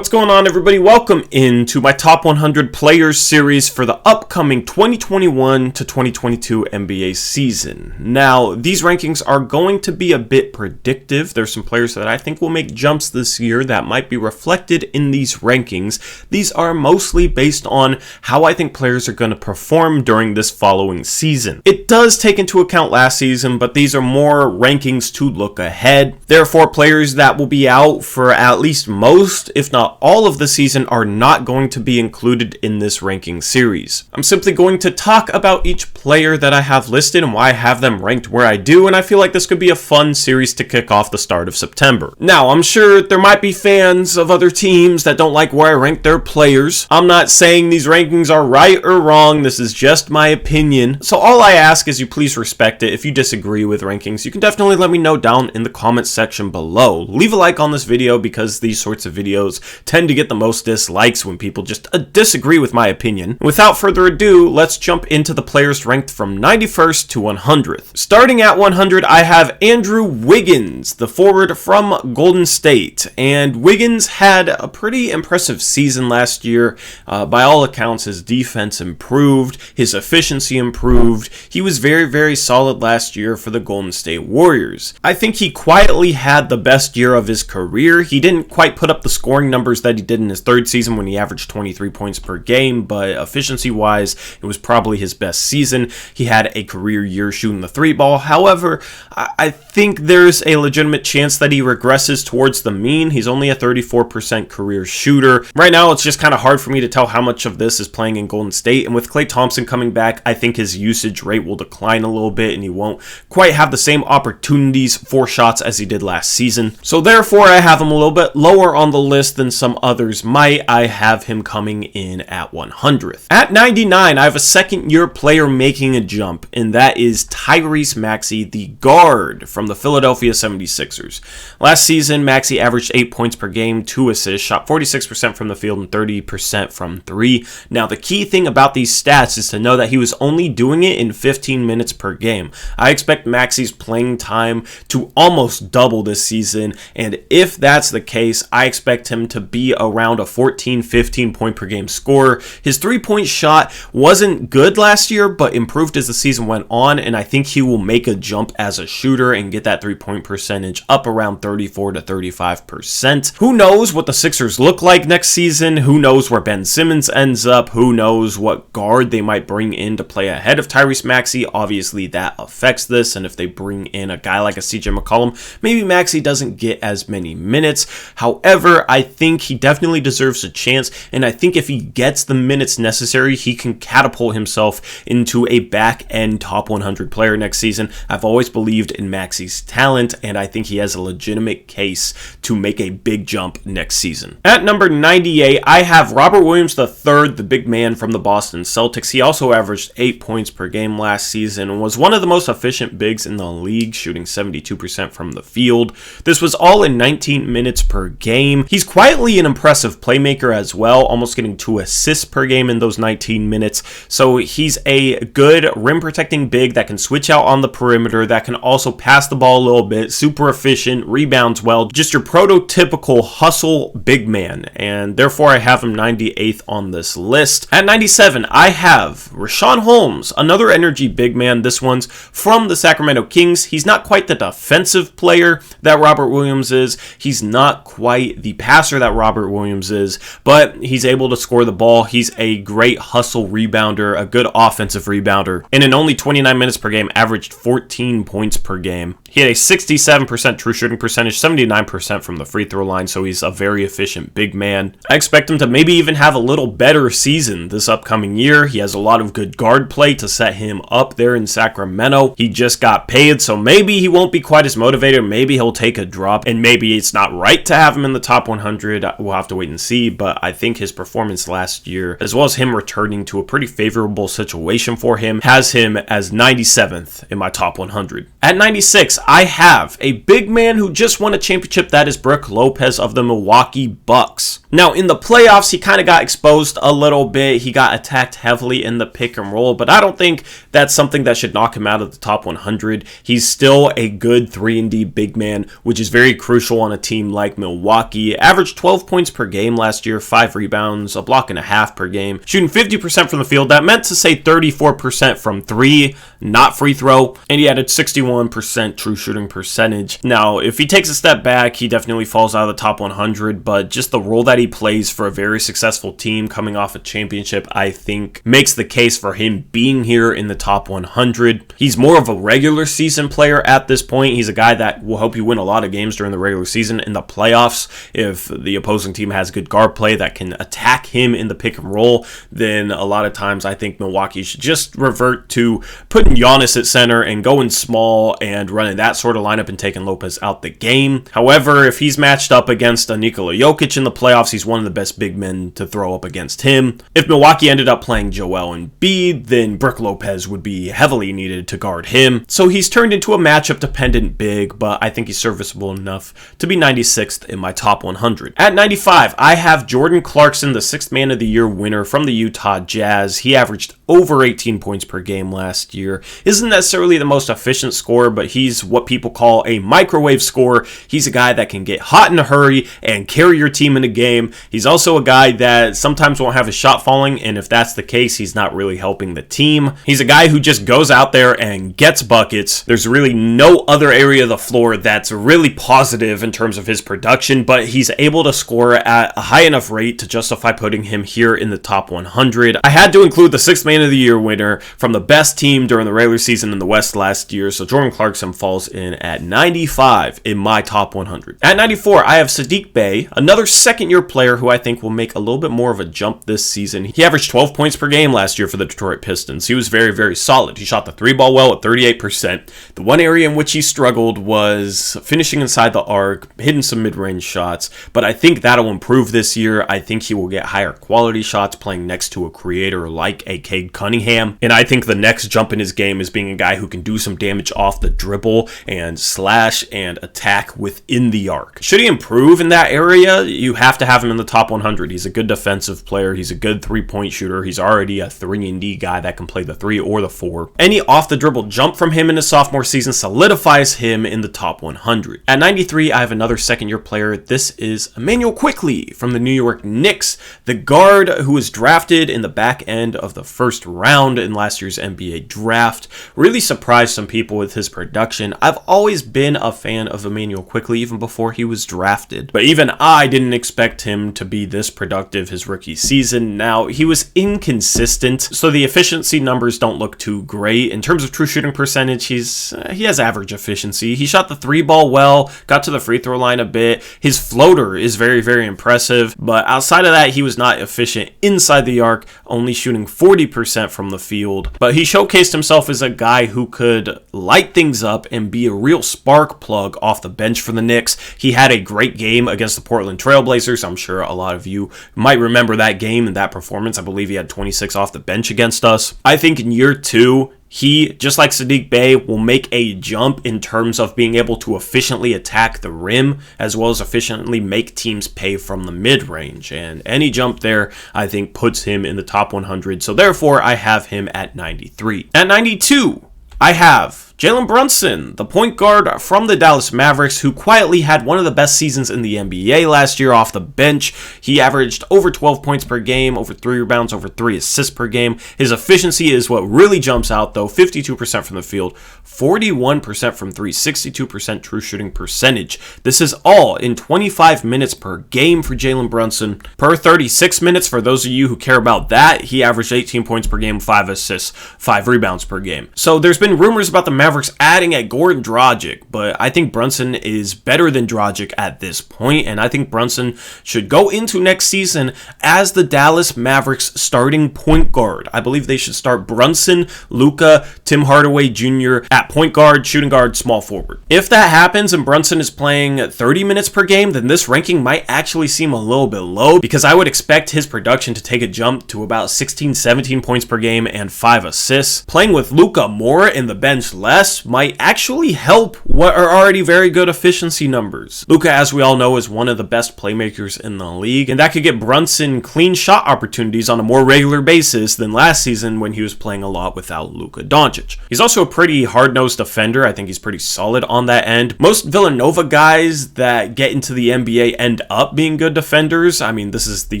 What's going on, everybody? Welcome into my top 100 players series for the upcoming 2021 to 2022 NBA season. Now, these rankings are going to be a bit predictive. There's some players that I think will make jumps this year that might be reflected in these rankings. These are mostly based on how I think players are going to perform during this following season. It does take into account last season, but these are more rankings to look ahead. Therefore, players that will be out for at least most, if not all of the season, are not going to be included in this ranking series. I'm simply going to talk about each player that I have listed and why I have them ranked where I do, and I feel like this could be a fun series to kick off the start of September. Now, I'm sure there might be fans of other teams that don't like where I rank their players. I'm not saying these rankings are right or wrong, this is just my opinion. So all I ask is you please respect it. If you disagree with rankings, you can definitely let me know down in the comments section below. Leave a like on this video because these sorts of videos tend to get the most dislikes when people just disagree with my opinion. Without further ado, let's jump into the players ranked from 91st to 100th. Starting at 100, I have Andrew Wiggins, the forward from Golden State. And Wiggins had a pretty impressive season last year. By all accounts, his defense improved, his efficiency improved. He was very, very solid last year for the Golden State Warriors. I think he quietly had the best year of his career. He didn't quite put up the scoring numbers that he did in his third season when he averaged 23 points per game, but efficiency-wise, it was probably his best season. He had a career year shooting the three ball. However, I think there's a legitimate chance that he regresses towards the mean. He's only a 34% career shooter. Right now, it's just kind of hard for me to tell how much of this is playing in Golden State, and with Klay Thompson coming back, I think his usage rate will decline a little bit, and he won't quite have the same opportunities for shots as he did last season. So therefore, I have him a little bit lower on the list than some others might. I have him coming in at 100th. At 99, I have a second-year player making a jump, and that is Tyrese Maxey, the guard from the Philadelphia 76ers. Last season, Maxey averaged 8 points per game, 2 assists, shot 46% from the field and 30% from 3. Now, the key thing about these stats is to know that he was only doing it in 15 minutes per game. I expect Maxey's playing time to almost double this season, and if that's the case, I expect him to be around a 14-15 point per game scorer. His three-point shot wasn't good last year, but improved as the season went on, and I think he will make a jump as a shooter and get that three-point percentage up around 34 to 35%. Who knows what the Sixers look like next season? Who knows where Ben Simmons ends up? Who knows what guard they might bring in to play ahead of Tyrese Maxey? Obviously, that affects this, and if they bring in a guy like a CJ McCollum, maybe Maxey doesn't get as many minutes. However, I think he definitely deserves a chance, and I think if he gets the minutes necessary, he can catapult himself into a back-end top 100 player next season. I've always believed in Maxey's talent, and I think he has a legitimate case to make a big jump next season. At number 98, I have Robert Williams III, the big man from the Boston Celtics. He also averaged 8 points per game last season and was one of the most efficient bigs in the league, shooting 72% from the field. This was all in 19 minutes per game. He's quietly an impressive playmaker as well, almost getting 2 assists per game in those 19 minutes. So he's a good rim protecting big that can switch out on the perimeter, that can also pass the ball a little bit, super efficient, rebounds well, just your prototypical hustle big man, and therefore I have him 98th on this list. At 97, I have Rashad Holmes, another energy big man. This one's from the Sacramento Kings. He's not quite the defensive player that Robert Williams is. He's not quite the passer that Robert Williams is, but he's able to score the ball. He's a great hustle rebounder, a good offensive rebounder, and in only 29 minutes per game, averaged 14 points per game. He had a 67% true shooting percentage, 79% from the free throw line, so he's a very efficient big man. I expect him to maybe even have a little better season this upcoming year. He has a lot of good guard play to set him up there in Sacramento. He just got paid, so maybe he won't be quite as motivated. Maybe he'll take a drop, and maybe it's not right to have him in the top 100. We'll have to wait and see, but I think his performance last year, as well as him returning to a pretty favorable situation for him, has him as 97th in my top 100. At 96, I have a big man who just won a championship. That is Brook Lopez of the Milwaukee Bucks. Now, in the playoffs, he kind of got exposed a little bit. He got attacked heavily in the pick and roll, but I don't think that's something that should knock him out of the top 100. He's still a good 3-and-D big man, which is very crucial on a team like Milwaukee. Averaged 12 points per game last year, 5 rebounds, a block and a half per game, shooting 50% from the field. That meant to say 34% from 3, not free throw, and he added 61% true shooting percentage. Now, if he takes a step back, he definitely falls out of the top 100, but just the role that he plays for a very successful team coming off a championship, I think, makes the case for him being here in the top 100. He's more of a regular season player at this point. He's a guy that will help you win a lot of games during the regular season. In the playoffs, if the opposing team has good guard play that can attack him in the pick and roll, then a lot of times I think Milwaukee should just revert to putting Giannis at center and going small and running that sort of lineup and taking Lopez out the game. However, if he's matched up against a Nikola Jokic in the playoffs, he's one of the best big men to throw up against him. If Milwaukee ended up playing Joel Embiid, then Brook Lopez would be heavily needed to guard him. So he's turned into a matchup-dependent big, but I think he's serviceable enough to be 96th in my top 100. At 95, I have Jordan Clarkson, the 6th Man of the Year winner from the Utah Jazz. He averaged over 18 points per game last year. Isn't necessarily the most efficient scorer, but he's what people call a microwave scorer. He's a guy that can get hot in a hurry and carry your team in a game. He's also a guy that sometimes won't have his shot falling, and if that's the case, he's not really helping the team. He's a guy who just goes out there and gets buckets. There's really no other area of the floor that's really positive in terms of his production, but he's able to score at a high enough rate to justify putting him here in the top 100. I had to include the 6th Man of the Year winner from the best team during the regular season in the West last year, so Jordan Clarkson falls in at 95 in my top 100. At 94, I have Siddique Bay, another second-year player who I think will make a little bit more of a jump this season. He averaged 12 points per game last year for the Detroit Pistons. He was very, very solid. He shot the 3-ball well at 38%. The one area in which he struggled was finishing inside the arc, hitting some mid-range shots, but I think that'll improve this year. I think he will get higher quality shots playing next to a creator like a Cade Cunningham, and I think the next jump in his game is being a guy who can do some damage off the dribble and slash and attack within the arc. Should he improve in that area, you have to have him in the top 100. He's a good defensive player. He's a good three-point shooter. He's already a 3-and-D guy that can play the 3 or the 4. Any off-the-dribble jump from him in his sophomore season solidifies him in the top 100. At 93, I have another second-year player. This is Immanuel Quickley from the New York Knicks, the guard who was drafted in the back end of the first round in last year's NBA draft. Really surprised some people with his production. I've always been a fan of Immanuel Quickley even before he was drafted, but even I didn't expect him to be this productive his rookie season. Now, he was inconsistent, so the efficiency numbers don't look too great. In terms of true shooting percentage, he has average efficiency. He shot the 3-ball well, got to the free throw line a bit. His floater is very, very impressive, but outside of that, he was not efficient inside the arc, only shooting 40% from the field. But he showcased himself as a guy who could light things up and be a real spark plug off the bench for the Knicks. He had a great game against the Portland Trailblazers. I'm sure a lot of you might remember that game and that performance. I believe he had 26 off the bench against us. I think in year 2, he, just like Siddique Bay, will make a jump in terms of being able to efficiently attack the rim as well as efficiently make teams pay from the mid-range. And any jump there, I think, puts him in the top 100. So therefore, I have him at 93. At 92, I have Jalen Brunson, the point guard from the Dallas Mavericks, who quietly had one of the best seasons in the NBA last year off the bench. He averaged over 12 points per game, over 3 rebounds, over 3 assists per game. His efficiency is what really jumps out, though. 52% from the field, 41% from 3, 62% true shooting percentage. This is all in 25 minutes per game for Jalen Brunson. Per 36 minutes, for those of you who care about that, he averaged 18 points per game, 5 assists, 5 rebounds per game. So there's been rumors about the Mavericks adding at Goran Dragic, but I think Brunson is better than Dragic at this point, and I think Brunson should go into next season as the Dallas Mavericks starting point guard. I believe they should start Brunson, Luka, Tim Hardaway Jr. at point guard, shooting guard, small forward. If that happens and Brunson is playing 30 minutes per game, then this ranking might actually seem a little bit low because I would expect his production to take a jump to about 16, 17 points per game and 5 assists. Playing with Luka more and the bench less, less might actually help what are already very good efficiency numbers. Luka, as we all know, is one of the best playmakers in the league, and that could get Brunson clean shot opportunities on a more regular basis than last season when he was playing a lot without Luka Doncic. He's also a pretty hard-nosed defender. I think he's pretty solid on that end. Most Villanova guys that get into the NBA end up being good defenders. I mean, this is the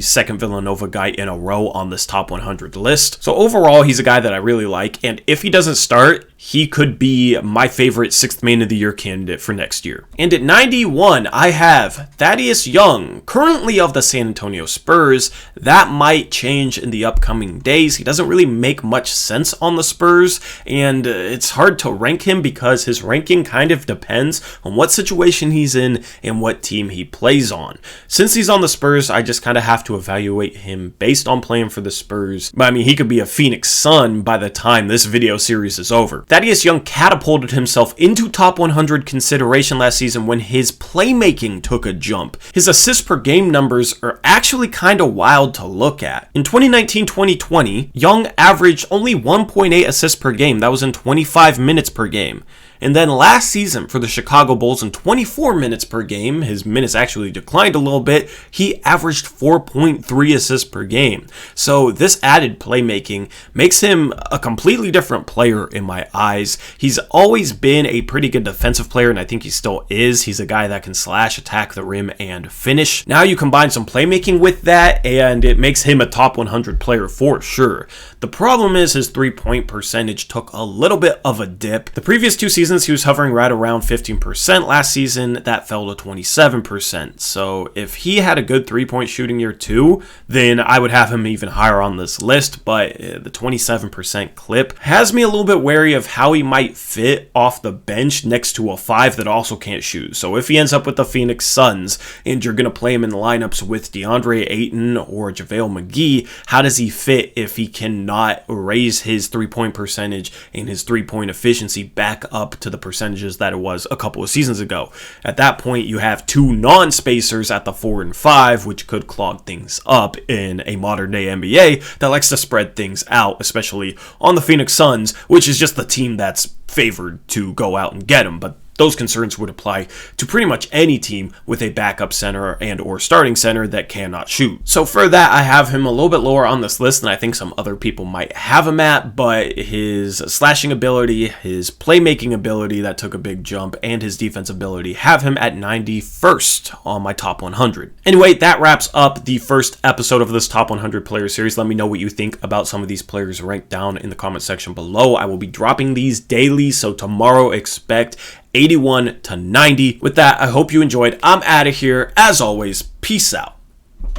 second Villanova guy in a row on this top 100 list. So overall, he's a guy that I really like, and if he doesn't start, he could be my favorite sixth man of the year candidate for next year. And at 91, I have Thaddeus Young, currently of the San Antonio Spurs. That might change in the upcoming days. He doesn't really make much sense on the Spurs, and it's hard to rank him because his ranking kind of depends on what situation he's in and what team he plays on. Since he's on the Spurs, I just kind of have to evaluate him based on playing for the Spurs. But I mean, he could be a Phoenix Sun by the time this video series is over. Thaddeus Young catapulted himself into top 100 consideration last season when his playmaking took a jump. His assists per game numbers are actually kind of wild to look at. In 2019-2020, Young averaged only 1.8 assists per game. That was in 25 minutes per game. And then last season for the Chicago Bulls in 24 minutes per game, his minutes actually declined a little bit, he averaged 4.3 assists per game. So this added playmaking makes him a completely different player in my eyes. He's always been a pretty good defensive player, and I think he still is. He's a guy that can slash, attack the rim, and finish. Now you combine some playmaking with that, and it makes him a top 100 player for sure. The problem is his three-point percentage took a little bit of a dip. The previous two seasons, he was hovering right around 15%. Last season, that fell to 27%. So if he had a good three-point shooting year too, then I would have him even higher on this list. But the 27% clip has me a little bit wary of how he might fit off the bench next to a 5 that also can't shoot. So if he ends up with the Phoenix Suns and you're going to play him in the lineups with DeAndre Ayton or JaVale McGee, how does he fit if he cannot raise his three-point percentage and his three-point efficiency back up to the percentages that it was a couple of seasons ago? At that point, you have two non-spacers at the 4 and 5, which could clog things up in a modern-day NBA that likes to spread things out, especially on the Phoenix Suns, which is just the team that's favored to go out and get him. But those concerns would apply to pretty much any team with a backup center and or starting center that cannot shoot. So for that, I have him a little bit lower on this list than I think some other people might have him at, but his slashing ability, his playmaking ability that took a big jump, and his defense ability have him at 91st on my top 100. Anyway, that wraps up the first episode of this top 100 player series. Let me know what you think about some of these players ranked down in the comment section below. I will be dropping these daily, so tomorrow expect 81 to 90. With that, I hope you enjoyed. I'm out of here. As always, peace out.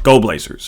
Go Blazers.